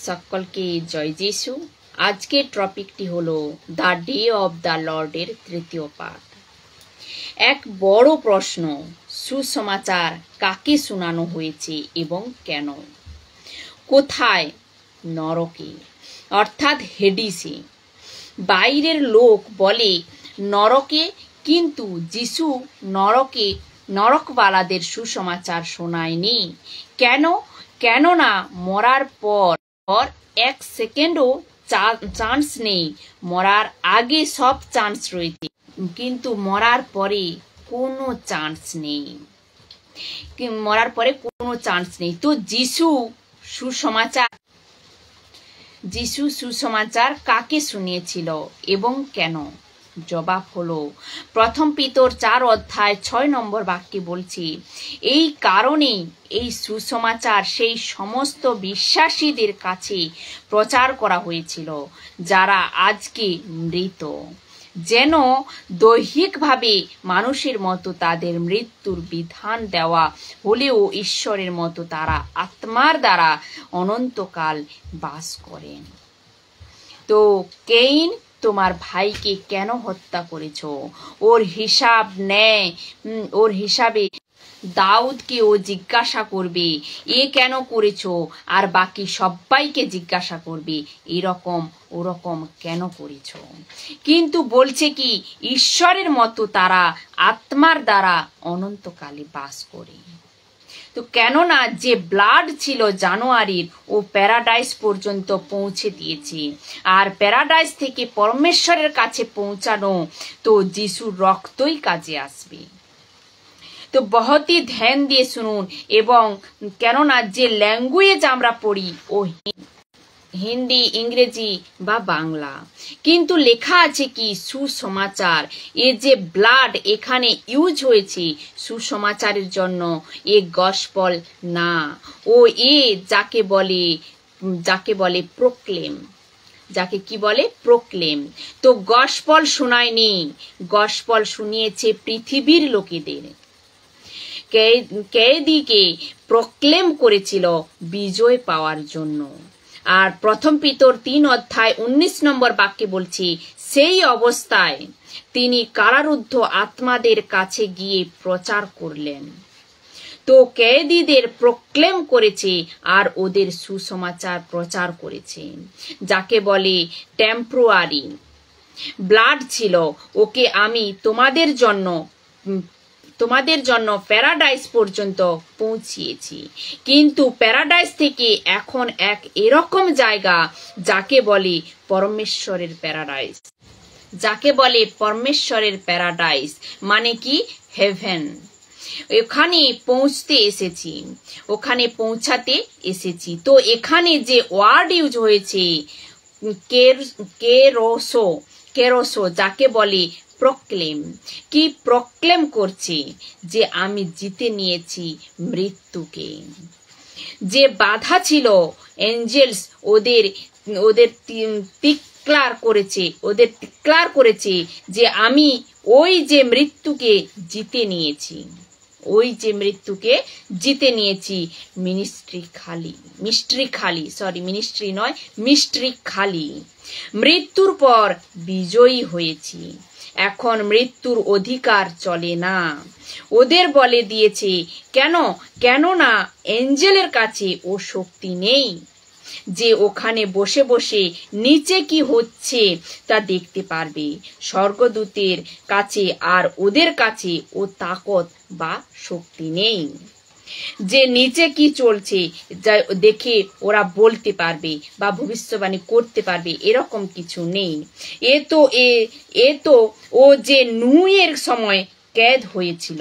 সকলকে জয় যিশু। আজকের টপিকটি হলো দ্য ডে অব দ্য লর্ডের তৃতীয় পাঠ। এক বড় প্রশ্ন, সুসমাচার কাকে শোনানো হয়েছে এবং কেন? কোথায়? নরকে, অর্থাৎ হেডিসে। বাইরের লোক বলে নরকে, কিন্তু যিশু নরকবালাদের সুসমাচার শোনায়নি। কেন? কেননা মরার পর এক সেকেন্ডও চান্স নেই। মরার আগে সব চান্স রয়েছে, কিন্তু মরার পরে কোনো চান্স নেই। তো যিশু সুসমাচার কাকে শুনিয়েছিল এবং কেন? জবাব হলো, প্রথম পিতর 4:6 বাক্যে বলছে, এই কারণে এই সুসমাচার সেই সমস্ত বিশ্বাসীদের কাছে প্রচার করা হয়েছিল যারা আজকে মৃত, যেন দৈহিকভাবে মানুষের মতো তাদের মৃত্যুর বিধান দেওয়া হলেও ঈশ্বরের মতো তারা আত্মার দ্বারা অনন্তকাল বাস করেন। তো কেইন তোমার ভাইকে কেন হত্যা করেছ? ওর হিসাবে দাউদকে ও জিজ্ঞাসা করবে, এ কেন করেছ? আর বাকি সবাইকে জিজ্ঞাসা করবে, এরকম ওরকম কেন করেছ? কিন্তু বলছে কি, ঈশ্বরের মতো তারা আত্মার দ্বারা অনন্তকালে বাস করে। তো কেননা যে ব্লাড ছিল জানুয়ারির, ও প্যারাডাইস পর্যন্ত পৌঁছে দিয়েছে, আর প্যারাডাইস থেকে পরমেশ্বরের কাছে পৌঁছানো তো যিশুর রক্তই কাজে আসবে। তো বহুতই ধ্যান দিয়ে শুনুন। এবং কেননা যে ল্যাঙ্গুয়েজ আমরা পড়ি ও হিন্দি, ইংরেজি বা বাংলা, কিন্তু লেখা আছে কি সুসমাচার। এ যে ব্লাড এখানে ইউজ হয়েছে সুসমাচারের জন্য, এ গসপল না। ও এ যাকে বলে প্রোক্লেম, যাকে কি বলে প্রোক্লেম। তো গসপল শোনায়নি, গসপল শুনিয়েছে পৃথিবীর লোকেদের। কেদিকে প্রোক্লেম করেছিল বিজয় পাওয়ার জন্য। আর প্রথম পিতর 3:19 বাক্যে বলছি, সেই অবস্থায় তিনি কারারুদ্ধ আত্মাদের কাছে গিয়ে প্রচার করলেন। তো কেদিদের প্রোক্লেম করেছে আর ওদের সুসমাচার প্রচার করেছে, যাকে বলে টেম্পোরারি ব্লাড ছিল। ওকে আমি তোমাদের জন্য প্যারাডাইস পর্যন্ত পৌঁছিয়েছি, কিন্তু প্যারাডাইস থেকে এখন এক এরকম জায়গা যাকে বলে পরমেশ্বরের প্যারাডাইস, মানে কি হেভেন। ওখানে পৌঁছাতে এসেছি। তো এখানে যে ওয়ার্ড ইউজ হয়েছে কেরোসো, যাকে বলে প্রোক্লেম। কি প্রোক্লেম করছে? যে আমি জিতে নিয়েছি মৃত্যুকে। যে বাধা ছিল এঞ্জেলস ওদের ডিক্লার করেছে যে আমি ওই যে মৃত্যুকে জিতে নিয়েছি। মিস্ট্রি খালি। মৃত্যুর পর বিজয়ী হয়েছি। এখন মৃত্যুর অধিকার চলে না, ওদের বলে দিয়েছে। কেননা এঞ্জেলের কাছে ও শক্তি নেই যে ওখানে বসে বসে নিচে কি হচ্ছে তা দেখতে পারবে। স্বর্গদূতের কাছে আর ওদের কাছে ও তাকত বা শক্তি নেই যে নিচে কি চলছে যা দেখে ওরা বলতে পারবে বা ভবিষ্যবাণী করতে পারবে, এরকম কিছু নেই। এ তো ও যে নূহের সময় ক্যাদ হয়েছিল।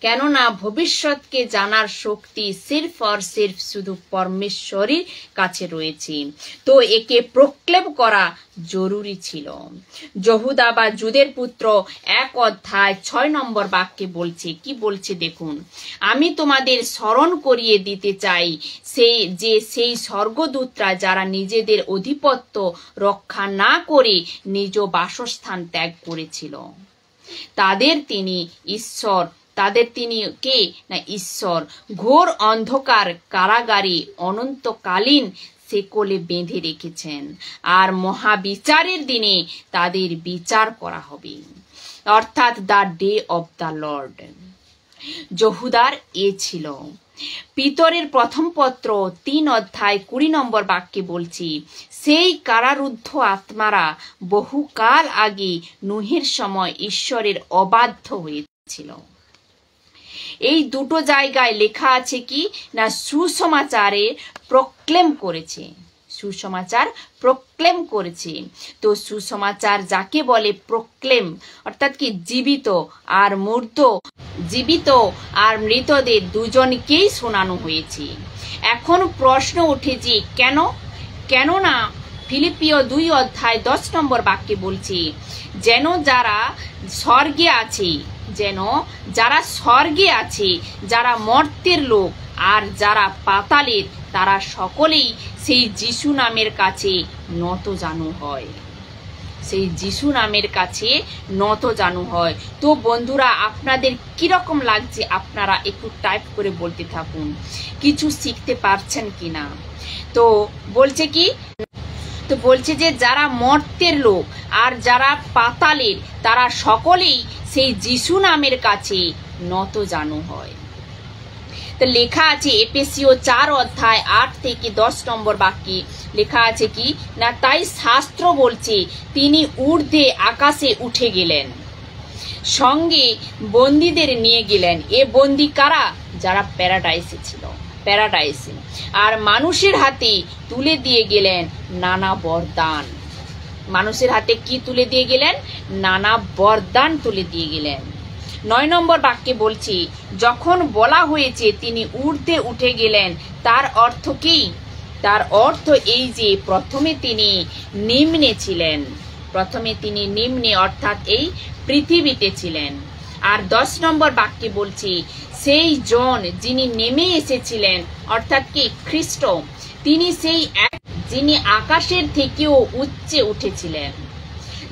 কেননা ভবিষ্যৎকে জানার শক্তি সির্ফ শুধু পরমেশ্বরের কাছে রয়েছে। তো একে প্রোক্লেম করা জরুরি ছিল। যহুদা বা জুদের পুত্র 1:6 বাক্যে বলছে, কি বলছে দেখুন, আমি তোমাদের স্মরণ করিয়ে দিতে চাই সেই স্বর্গদূতরা যারা নিজেদের আধিপত্য রক্ষা না করে নিজ বাসস্থান ত্যাগ করেছিল, তাদের তিনি ঈশ্বর তাদের তিনি কে না ঈশ্বর ঘোর অন্ধকার কারাগারে অনন্তকালীন সেকলে বেঁধে রেখেছেন আর মহাবিচারের দিনে তাদের বিচার করা হবে অর্থাৎ the day of the Lord. যহুদার এ ছিল। পিতরের প্রথম পত্র 3 অধ্যায় 20 নম্বর বাক্যে বলছি, সেই কারারুদ্ধ আত্মারা বহুকাল আগে নুহের সময় ঈশ্বরের অবাধ্য হয়েছিল। এই দুটো জায়গায় লেখা আছে কি না সুসমাচারে প্রক্লেম করেছে, সুসমাচার প্রক্লেম করেছে। তো সুসমাচার যাকে বলে প্রক্লেম অর্থাৎ কি জীবিত আর মৃতদের দুজনকেই শোনানো হয়েছে। এখন প্রশ্ন উঠেছে কেন না ফিলিপিও 2 অধ্যায় 10 নম্বর বাক্যে বলছে, যেন যারা স্বর্গে আছে যারা মর্ত্যের লোক আর যারা পাতালের তারা সকলেই সেই যিশু নামের কাছে নতজানু হয়, সেই যিশু নামের কাছে নতজানু হয়। তো বন্ধুরা আপনাদের কিরকম লাগছে আপনারা একটু টাইপ করে বলতে থাকুন, কিছু শিখতে পারছেন কিনা। তো বলছে যে যারা মর্ত্যের লোক আর যারা পাতালের তারা সকলেই সেই যিশু নামের কাছে নতজানু হয়। তো লেখা আছে এফেসীয় 4 অধ্যায় 8 থেকে 10 নম্বর বাক্যে লেখা আছে কি না তাই শাস্ত্র বলছে তিনি ঊর্ধ্বে আকাশে উঠে গেলেন, সঙ্গে বন্দীদের নিয়ে গেলেন। এ বন্দী কারা? যারা প্যারাডাইসে ছিল, প্যারাডাইসে। আর মানুষের হাতে তুলে দিয়ে গেলেন নানা বরদান। মানুষের হাতে কি তুলে দিয়ে গেলেন? নানা বরদান তুলে দিয়ে গেলেন। 9 নম্বর বাক্যে বলছি যখন বলা হয়েছে তিনি ঊর্ধ্বে উঠে গেলেন, তার অর্থ কি? তার অর্থ এই যে প্রথমে তিনি নিম্নে অর্থাৎ এই পৃথিবীতে ছিলেন। আর 10 নম্বর বাক্যে বলছি সেই জন যিনি নেমে এসেছিলেন অর্থাৎ কি খ্রিস্ট, তিনি সেই এক যিনি আকাশের থেকেও উচ্চে উঠেছিলেন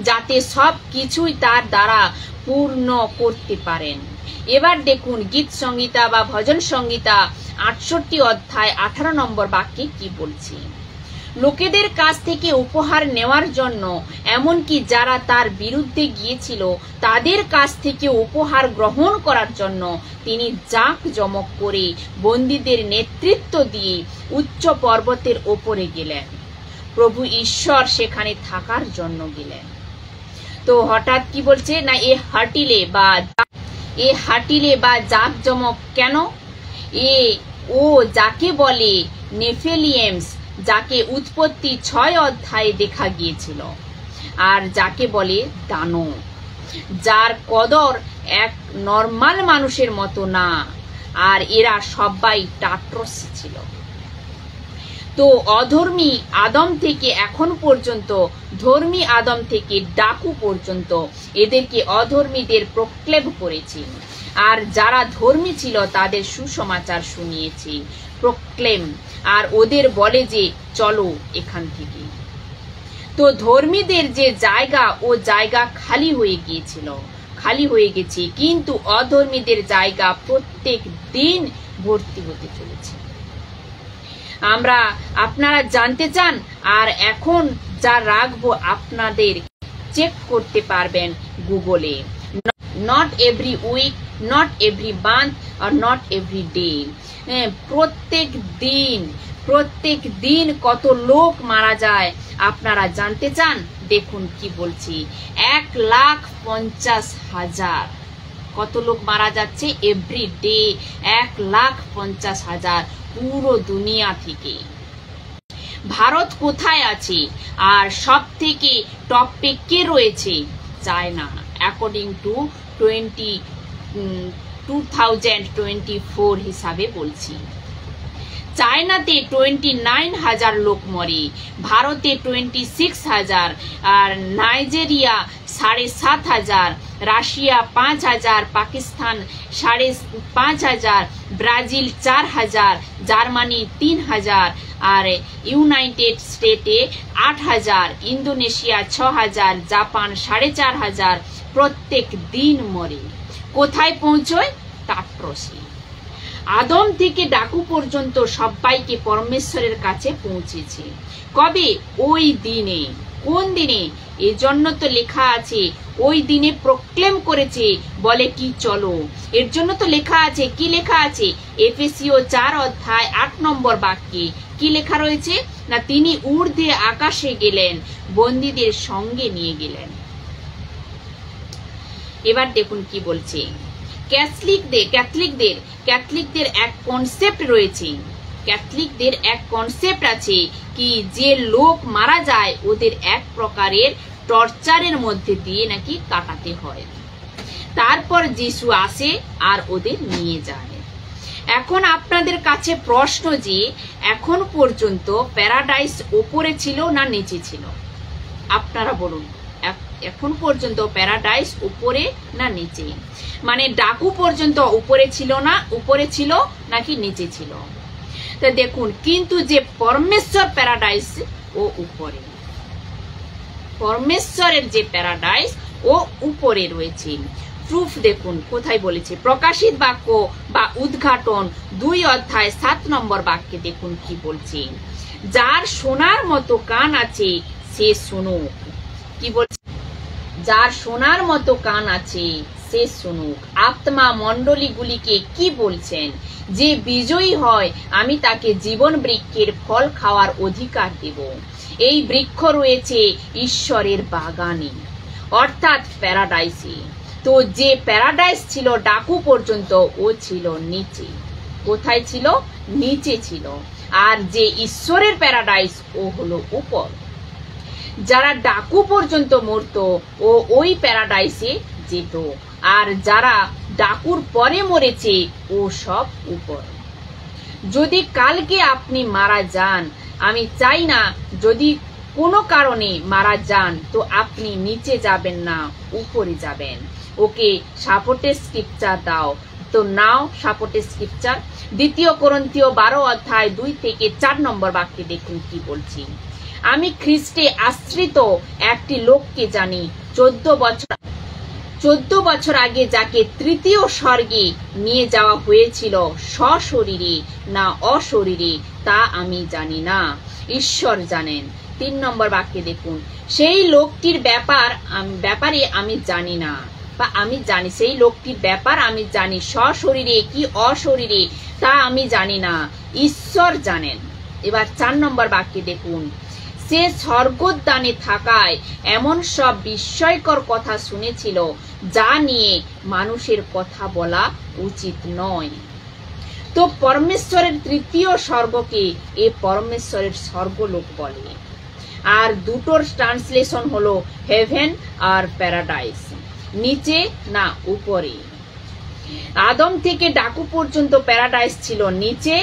যাতে সব কিছুই তার দ্বারা পূর্ণ করতে পারেন। এবার দেখুন গীত সংহিতা বা ভজন সংহিতা 68 অধ্যায় 18 নম্বর বাক্যে কি বলছি, লোকেদের কাছ থেকে উপহার নেওয়ার জন্য এমনকি যারা তার বিরুদ্ধে গিয়েছিল তাদের কাছ থেকে উপহার গ্রহণ করার জন্য তিনি জাঁকজমক করে বন্দীদের নেতৃত্ব দিয়ে উচ্চ পর্বতের ওপরে গেলেন। প্রভু ঈশ্বর সেখানে থাকার জন্য গেলেন। তো হঠাৎ কি বলছে না এ হাটিলে বা জাঁকজমক কেন? ও যাকে বলে নেফেলিয়েমস, যাকে উৎপত্তি 6 অধ্যায়ে দেখা গিয়েছিল, আর যাকে বলে দানব, যার কদর এক নরমাল মানুষের মতো না, আর এরা সবাই টাট্রসি ছিল। তো অধর্মী আদম থেকে এখন পর্যন্ত, ধর্মী আদম থেকে ডাকু পর্যন্ত এদেরকে অধর্মীদের প্রক্লেম করেছি, আর যারা ধর্মী ছিল তাদের সুসমাচার শুনিয়েছি, প্রক্লেম। আর ওদের বলে যে চলো এখান থেকে। তো ধর্মীদের যে জায়গা ও জায়গা খালি হয়ে গেছে, কিন্তু অধর্মীদের জায়গা প্রত্যেক দিন ভর্তি হতে চলেছে। আপনারা জানতে চান, আর এখন যা রাখবো আপনাদের চেক করতে পারবেন গুগলে। Not every week, not every month, আর নট এভরি ডে। প্রত্যেক দিন কত লোক মারা যায় আপনারা জানতে চান? দেখুন কি বলছি, 1,50,000 কত লোক মারা যাচ্ছে এভরি ডে, 1,50,000 পুরো দুনিয়া থেকে। ভারত কোথায় আছে? আর সব থেকে টপে কে রয়েছে? চায়না, অ্যাকর্ডিং টু 2024 হিসাবে বলছি। চায়নাতে 29,000 লোক মরে, ভারতে 26,000, আর Nigeria 7,500, Russia 5,000, Pakistan 5,500, Brazil 4,000, Germany 3,000, আর ইউনাইটেড স্টেটে 8,000, ইন্দোনেশিয়া 6,000, জাপান 4,500 প্রত্যেক দিন মরে। কোথায় পৌঁছয়? টাট্রসি। আদম থেকে ডাকু পর্যন্ত সবাইকে পরমেশ্বরের কাছে পৌঁছেছে। কবে? ওই দিনে। কোন দিনে? এজন্য তো লেখা আছে ওই দিনে প্রক্লেম করেছে, বলে কি চলো। এর জন্য তো লেখা আছে, কি লেখা আছে? এফেসীয় 4 অধ্যায় 8 নম্বর বাক্যে কি লেখা রয়েছে না, তিনি ঊর্ধ্বে আকাশে গেলেন, বন্দীদের সঙ্গে নিয়ে গেলেন। এবার দেখুন কি বলছে। ক্যাথলিকদের এক কনসেপ্ট রয়েছে। ক্যাথলিকদের এক কনসেপ্ট আছে কি যে লোক মারা যায় ওদের এক প্রকারের টর্চারের মধ্যে দিয়ে নাকি কাটাতে হয়, তারপর যিশু আসে আর ওদের নিয়ে যায়। এখন আপনাদের কাছে প্রশ্ন যে এখন পর্যন্ত প্যারাডাইস উপরে ছিল না নিচে ছিল? আপনারা বলুন, এখন পর্যন্ত প্যারাডাইস উপরে না নিচে? মানে ডাকু পর্যন্ত উপরে ছিল না, উপরে ছিল নাকি নিচে ছিল? তো দেখুন, কিন্তু যে পরমেশ্বর প্যারাডাইস ও উপরে, পরমেশ্বরের যে প্যারাডাইস ও উপরে রয়েছে। প্রুফ দেখুন কোথায় বলেছে, প্রকাশিত বাক্য বা উদ্ঘাটন 2 অধ্যায় 7 নম্বর বাক্যে দেখুন কি বলছে, যার শোনার মতো কান আছে সে শুনুক। কি বলছে? যার শোনার মতো কান আছে সে শুনুক। আত্মা মণ্ডলীগুলিকে কি বলছেন? যে বিজয়ী হয় আমি তাকে জীবন বৃক্ষের ফল খাওয়ার অধিকার দেব। এই বৃক্ষ রয়েছে ঈশ্বরের বাগানে, অর্থাৎ প্যারাডাইসে। তো যে প্যারাডাইস ছিল ডাকু পর্যন্ত ও ছিল নিচে। কোথায় ছিল? নিচে ছিল। আর যে ঈশ্বরের প্যারাডাইস ও হলো উপর। যারা ডাকু পর্যন্ত মরতো ও ওই প্যারাডাইসে যেত, আর যারা ডাকুর পরে মরেছে ও সব উপর। যদি কালকে আপনি মারা যান, আমি চাই না যদি কোনো কারণে মারা যান তো আপনি নিচে যাবেন না, উপরে যাবেন। ওকে সাপোর্টের স্ক্রিপচার দাও, তো নাও সাপোর্টের স্ক্রিপচার। 2 কোরিন্থীয় 12 অধ্যায় 2 থেকে 4 নম্বর বাক্যে দেখুন কি বলছি। আমি খ্রিস্টে আশ্রিত একটি লোককে জানি, 14 বছর আগে যাকে তৃতীয় স্বর্গে নিয়ে যাওয়া হয়েছিল, সশরীরে না অশরীরে তা আমি জানি না, ঈশ্বর জানেন। 3 নম্বর বাক্যে দেখুন, সেই লোকটির ব্যাপারে আমি জানি না, বা আমি জানি, সেই লোকটির ব্যাপার আমি জানি, সশরীরে কি অশরীরে তা আমি জানি না, ঈশ্বর জানেন। এবার 4 নম্বর বাক্যে দেখুন, সে স্বর্গোদ্যানে থাকায় এমন সব বিস্ময়কর কথা শুনেছিল যা নিয়ে মানুষের কথা বলা উচিত নয়। তো পরমেশ্বরের তৃতীয় স্বর্গকে এ পরমেশ্বরের স্বর্গলোক বলে। আর দুটোর ট্রান্সলেশন হলো হেভেন আর প্যারাডাইস, নিচে না উপরে। আদম থেকে ডাকু পর্যন্ত প্যারাডাইস ছিল নিচে।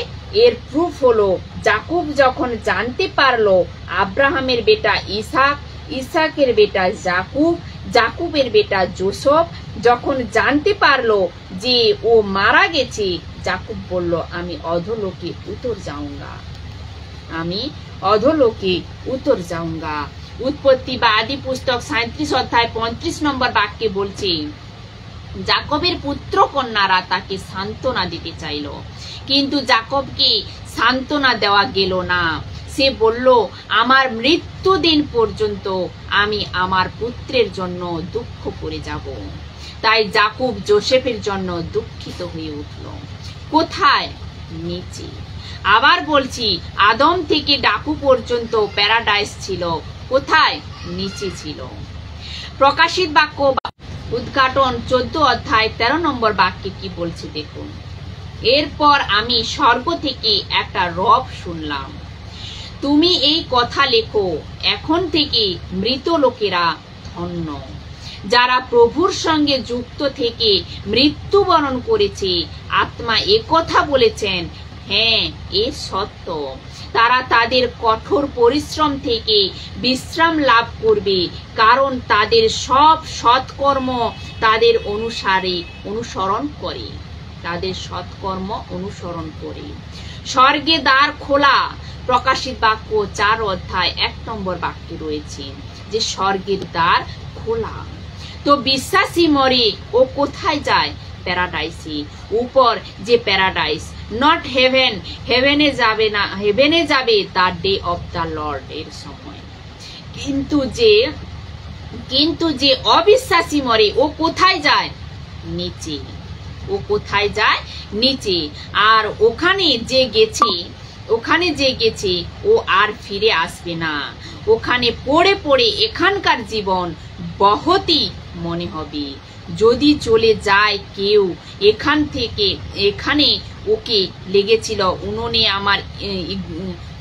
এর প্রুফ হলো যাকুব যখন জানতে পারলো আব্রাহামের বেটা ইসাক, ইসাকের বেটা যাকুব, যাকুবের বেটা জোসেফ যখন জানতে পারলো যে ও মারা গেছে, যাকুব বলল আমি অধোলোকে উতর যাऊंगा, আমি অধোলোকে উতর যাऊंगा। উৎপত্তি বা আদি পুস্তক 37 অধ্যায় 35 নম্বর বাক্যে বলছে, যাকবের পুত্র কন্যারা তাকে সান্ত্বনা দিতে চাইল, কিন্তু যাকবকে সান্ত্বনা দেওয়া গেল না। সে বলল আমার মৃত্যুদিন পর্যন্ত আমি আমার পুত্রের জন্য দুঃখ করে যাব। তাই যাকুব যোসেফের জন্য দুঃখিত হয়ে উঠল। কোথায়? নিচে। আবার বলছি, আদম থেকে ডাকু পর্যন্ত প্যারাডাইস ছিল। কোথায়? নিচে ছিল। প্রকাশিত বাক্য উদ্ঘাটন 14 অধ্যায় 13 নম্বর বাক্যে কি বলছে দেখুন, এরপর আমি স্বর্গ থেকে একটা রব শুনলাম, তুমি এই কথা লেখো, এখন থেকে মৃত লোকেরা ধন্য, যারা প্রভুর সঙ্গে যুক্ত থেকে মৃত্যুবরণ করেছে। আত্মা একথা বলেছেন, হ্যাঁ এ সত্য। তারা তাদের কঠোর পরিশ্রম থেকে বিশ্রাম লাভ করবে, কারণ তাদের সব সৎকর্ম তাদের অনুসরণ করে, তাদের সৎকর্ম অনুসরণ করে। স্বর্গে দ্বার খোলা। প্রকাশিত বাক্য 4 অধ্যায় 1 নম্বর বাক্যে রয়েছে যে স্বর্গের দ্বার খোলা। তো বিশ্বাসী মরে ও কোথায় যায়? প্যারাডাইসে, উপর যে প্যারাডাইস, নট হেভেন, হেভেনে যাবে না, হেভেনে যাবে the day of the Lord এর সময়। কিন্তু যে অবিশ্বাসী মরে, ও কোথায় যায়? নিচে। ও কোথায় যায়? নিচে। আর ওখানে যে গেছে ও আর ফিরে আসবে না। ওখানে পড়ে পড়ে এখানকার জীবন বহতি মনে হবে। যদি চলে যায় কেউ এখানে ওকে লেগেছিল,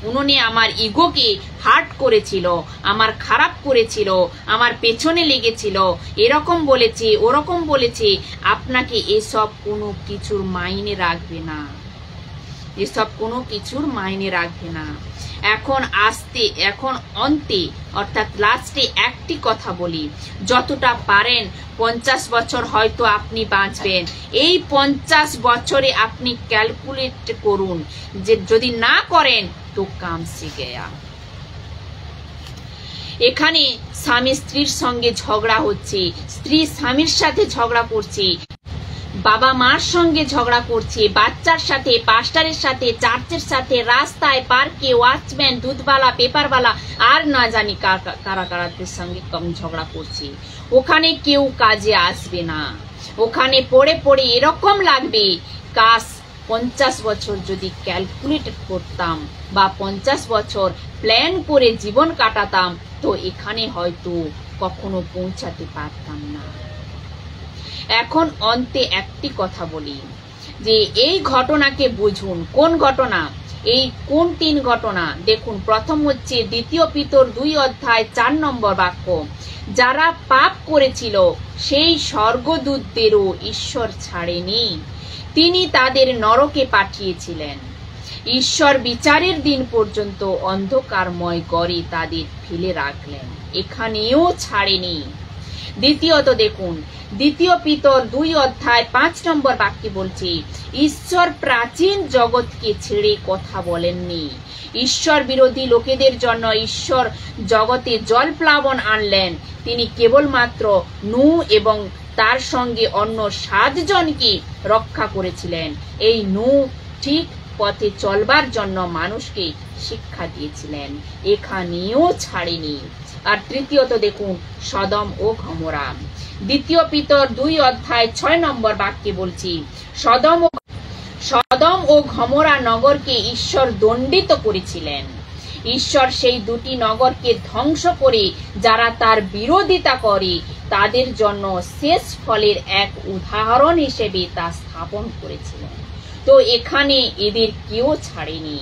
উনুনে আমার ইগোকে হার্ট করেছিল, আমার খারাপ করেছিল, আমার পেছনে লেগেছিল, এরকম বলেছে, ওরকম বলেছে, আপনাকে এসব কোনো কিছুর মাইনে রাখবে না, এসব কোনো কিছুর মাইনে রাখবে না। এখন অন্তে অর্থাৎ লাস্টে একটি কথা বলি, যতটা পারেন 50 বছর হয়তো আপনি বাঁচবেন। এই 50 বছরে আপনি ক্যালকুলেট করুন, যে যদি না করেন তো কাম সে গেয়া। এখানে স্বামী স্ত্রীর সঙ্গে ঝগড়া হচ্ছে, স্ত্রী স্বামীর সাথে ঝগড়া করছে, বাবা মার সঙ্গে ঝগড়া করছে, বাচ্চার সাথে, পাস্টারের সাথে, চার্চের সাথে, রাস্তায়, পার্কে, ওয়াচম্যান, দুধবালা, পেপারবালা, আর না জানি কারাদের সঙ্গে কম ঝগড়া করছে। ওখানে কেউ কাজে আসবে না। ওখানে পড়ে পড়ে এরকম লাগবে, কাশ 50 বছর যদি ক্যালকুলেট করতাম বা 50 বছর প্ল্যান করে জীবন কাটাতাম, তো এখানে হয়তো কখনো পৌঁছাতে পারতাম না। এখন অন্তে একটি কথা বলি, যে এই ঘটনাকে বুঝুন। কোন ঘটনা? এই কোন 3 ঘটনা? দেখুন, প্রথম হচ্ছে 2 পিতর 2 অধ্যায় 4 নম্বর বাক্য, যারা পাপ করেছিল সেই স্বর্গদূতদেরও ঈশ্বর ছাড়েনি, তিনি তাদের নরকে পাঠিয়েছিলেন। ঈশ্বর বিচারের দিন পর্যন্ত অন্ধকারময় গড়ে তাদের ফেলে রাখলেন, এখানেও ছাড়েনি। দ্বিতীয়ত দেখুন, 2 পিতর 2 অধ্যায় 5 নম্বর বাক্যে বলছে, ঈশ্বর প্রাচীন জগৎকে ছেড়ে কথা বলেননি। ঈশ্বর বিরোধী লোকেদের জন্য ঈশ্বর জগতে জলপ্লাবন আনলেন। তিনি কেবলমাত্র নূহ এবং তার সঙ্গে অন্য 7 জনকে রক্ষা করেছিলেন। এই নূহ ঠিক পথে চলবার জন্য মানুষকে শিক্ষা দিয়েছিলেন, এখানেও ছাড়েনি। আর তৃতীয়ত দেখুন, সদম ও গমোরা। 2 পিতর 2 অধ্যায় 6 নম্বর বাক্যে বলছি, সদম ও গমোরা নগরকে ঈশ্বর দণ্ডিত করেছিলেন। ঈশ্বর সেই 2টি নগরকে ধ্বংস করে যারা তার বিরোধিতা করে তাদের জন্য শেষ ফলের এক উদাহরণ হিসেবে তা স্থাপন করেছিলেন। তো এখানে এদের কেউ ছাড়েনি,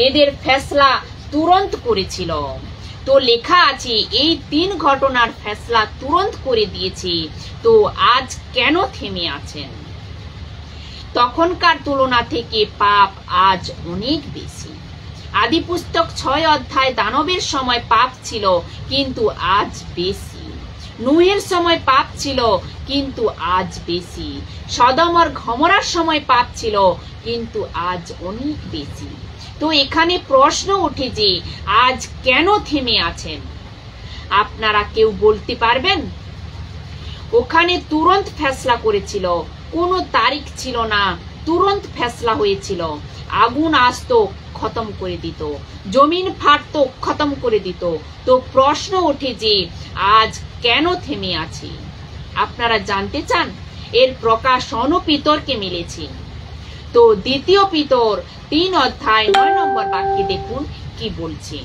এদের ফেসলা তুরন্ত করেছিল। তো লেখা আছে এই 3 ঘটনার ফেসলা তুরন্ত করে দিয়েছে। তো আজ কেন থেমে আছেন? তখনকার তুলনা থেকে পাপ আজ অনেক বেশি। আদি পুস্তক 6 অধ্যায় দানবের সময় পাপ ছিল, কিন্তু আজ বেশি। নূহের সময় পাপ ছিল, কিন্তু আজ বেশি। সদম আর গমোরার সময় পাপ ছিল, কিন্তু আজ অনেক বেশি। তো এখানে প্রশ্ন ওঠে যে আজ কেন থেমে আছেন? আপনারা কেউ বলতে পারবেন? ওখানে তুরন্ত ফেসলা করেছিল, কোনো তারিখ ছিল না, তুরন্ত ফেসলা হয়েছিল। আগুন আসতো, খতম করে দিত, জমিন ফাটতো, খতম করে দিত। তো প্রশ্ন ওঠে যে আজ কেন থেমে আছে? আপনারা জানতে চান? এর প্রকাশনও পিতরকে মিলেছে। তো 2 পিতর 3 অধ্যায় 9 নম্বর বাক্যে দেখুন কি বলছে।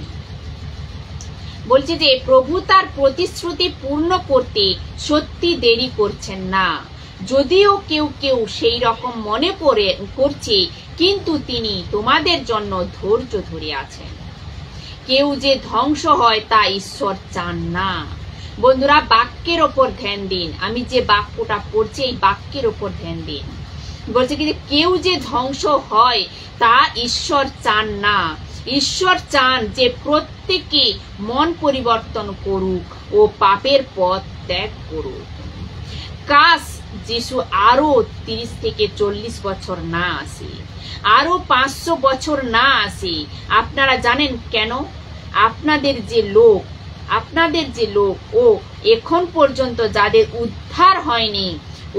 বলছে যে প্রভু তার প্রতিশ্রুতি পূর্ণ করতে সত্যি দেরি করছেন না, যদিও কেউ সেই রকম মনে করছে, কিন্তু তিনি তোমাদের জন্য ধৈর্য ধরে আছেন। কেউ যে ধ্বংস হয় তা ঈশ্বর চান না। বন্ধুরা, বাক্যের ওপর ধ্যান দিন। আমি যে বাক্যটা পড়ছি এই বাক্যের ওপর ধ্যান দিন। বলছে কি, কেউ যে ধ্বংস হয় তা ঈশ্বর চান না। ঈশ্বর চান যে প্রত্যেকে মন পরিবর্তন করুক ও পাপের পথ ত্যাগ করুক। কাশ যিশু আরো 30 থেকে 40 বছর না আসে, আরো 500 বছর না আসে। আপনারা জানেন কেন? আপনাদের যে লোক ও এখন পর্যন্ত যাদের উদ্ধার হয়নি,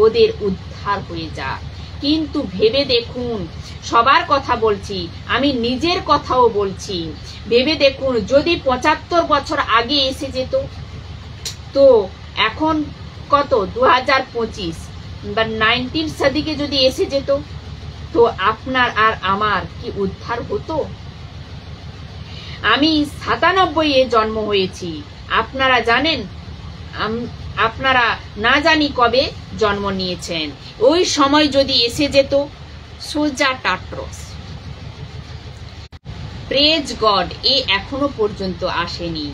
ওদের উদ্ধার উদ্ধার হয়ে যাক। কিন্তু ভেবে দেখুন, সবার কথা বলছি, আমি নিজের কথাও বলছি, ভেবে দেখুন যদি 75 বছর আগে এসে যেত, তো এখন কত 2025 বা 19 সদিকে যদি এসে যেত, তো আপনার আর আমার কি উদ্ধার হতো? আমি 97-এ জন্ম হয়েছি, আপনারা জানেন, আপনারা না জানি কবে জন্ম নিয়েছেন। ওই সময় যদি এসে যেত, সোজা টাট্রস। প্রেজ গড, এ এখনো পর্যন্ত আসেনি।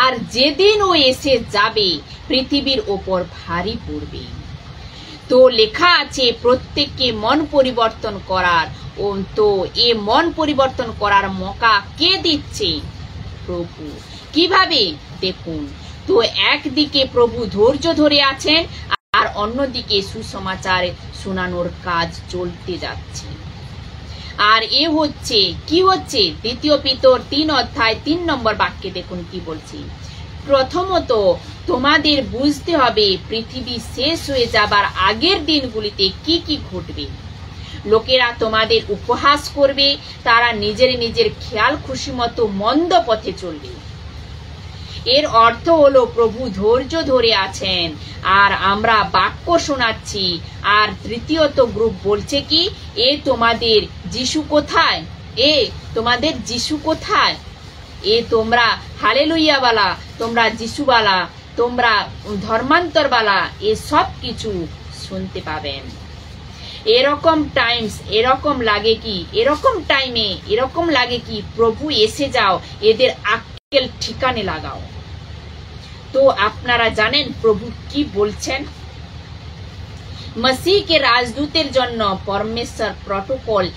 আর যেদিন ও এসে যাবে, পৃথিবীর ওপর ভারী পড়বে। তো লেখা আছে প্রত্যেককে মন পরিবর্তন করার। তো এ মন পরিবর্তন করার মৌকা কে দিচ্ছে? প্রভু। কিভাবে? দেখুন, তো একদিকে প্রভু ধৈর্য ধরে আছেন, আর অন্যদিকে সুসমাচার শোনানোর কাজ চলতে যাচ্ছে। আর এ হচ্ছে কি হচ্ছে? 2 পিতর 3 অধ্যায় 3 নম্বর বাক্যে দেখুন কি বলছি। প্রথমত তোমাদের বুঝতে হবে পৃথিবী শেষ হয়ে যাবার আগের দিনগুলিতে কি কি ঘটবে। লোকেরা তোমাদের উপহাস করবে, তারা নিজের খেয়াল খুশি মতো মন্দ পথে চলবে। এর অর্থ হলো প্রভু ধৈর্য ধরে আছেন, আর আমরা বাক্য শোনাচ্ছি। আর তৃতীয়ত গ্রুপ বলছে কি, এ তোমাদের যিশু কোথায়? এ তোমাদের যিশু কোথায়? এ তোমরা হালেলুইয়া বালা, তোমরা যিশু বালা, তোমরা ধর্মান্তর বালা, এ সব কিছু শুনতে পাবেন। এরকম টাইমস, এরকম লাগে কি, এরকম টাইমে এরকম লাগে কি, প্রভু এসে যাও, এদের আক্কেল ঠিকানে লাগাও। তো আপনারা জানেন প্রভু কি বলছেন? मसीह के राजदूतेर जन्य परमेश्वर प्रोटोकल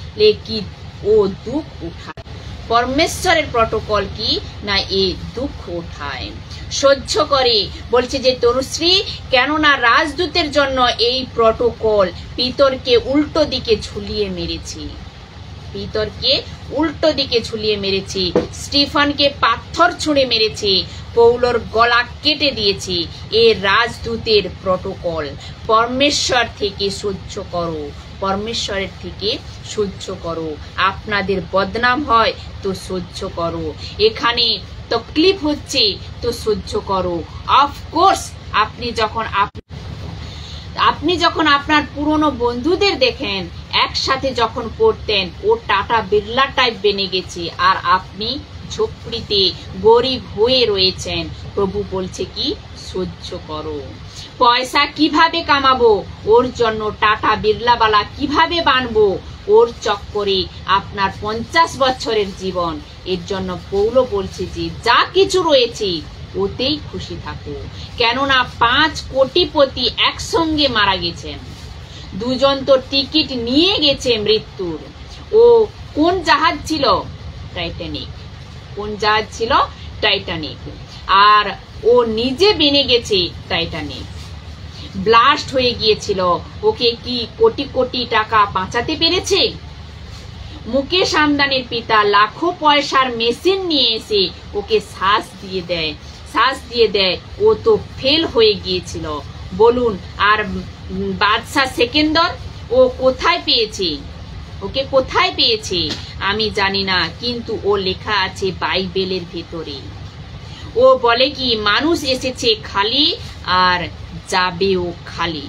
की ओ दुख उठाए। परमेश्वरेर प्रोटोकल की ना ए दुख उठाए, সহ্য করে। বলছে যে তনুশ্রী, কেননা রাজদূতের জন্য এই প্রটোকল পিতরকে উল্টো দিকে ঝুলিয়ে মেরেছে, পিতরকে উল্টো দিকে ঝুলিয়ে মেরেছে, স্টিফানকে পাথর ছুঁড়ে মেরেছে, পৌলোর গলা কেটে দিয়েছে। এ রাজদূতের প্রটোকল। পরমেশ্বর থেকে সহ্য করো, পরমেশ্বরের থেকে সহ্য করো। আপনাদের বদনাম হয় তো সহ্য করো, এখানে তকলিফ হচ্ছে তো সহ্য করো। অফকোর্স আপনি যখন আপনার পুরনো বন্ধুদের দেখেন, একসাথে যখন পড়তেন, ও টাটা বিড়লা টাইপ বেনে গেছে, আর আপনি ঝোপড়িতে গরিব হয়ে রয়েছেন। প্রভু বলছে কি, সহ্য করো। পয়সা কিভাবে কামাবো, ওর জন্য টাটা বিড়লাওয়ালা কিভাবে বানবো, ওর চক্করে আপনার 50 বছরের জীবন। এর জন্য পৌলো বলছে যে যা কিছু রয়েছে ওতেই খুশি থাকো, কেননা 5 কোটিপতি একসঙ্গে মারা গেছেন, 2 জন তো টিকিট নিয়ে গেছে মৃত্যুর। ও কোন জাহাজ ছিল? টাইটানিক। কোন জাহাজ ছিল? টাইটানিক। আর ও নিজে বেনে গেছে টাইটানিক, ব্লাস্ট হয়ে গিয়েছিল। ওকে কি কোটি কোটি টাকা বাঁচাতে পেরেছে? মুকেশ আম্বানির পিতা লাখো পয়সার মেশিন নিয়ে এসে ওকে শ্বাস দিয়ে দেয়, ও তো ফেল হয়ে গিয়েছিল। বলুন, আর বাদশাহ সেকেন্দর ও কোথায় পেয়েছে? ওকে কোথায় পেয়েছে আমি জানি না, কিন্তু ও লেখা আছে বাইবেলের ভেতরে। ও বলে কি, মানুষ এসেছে খালি আর যাবেও খালি।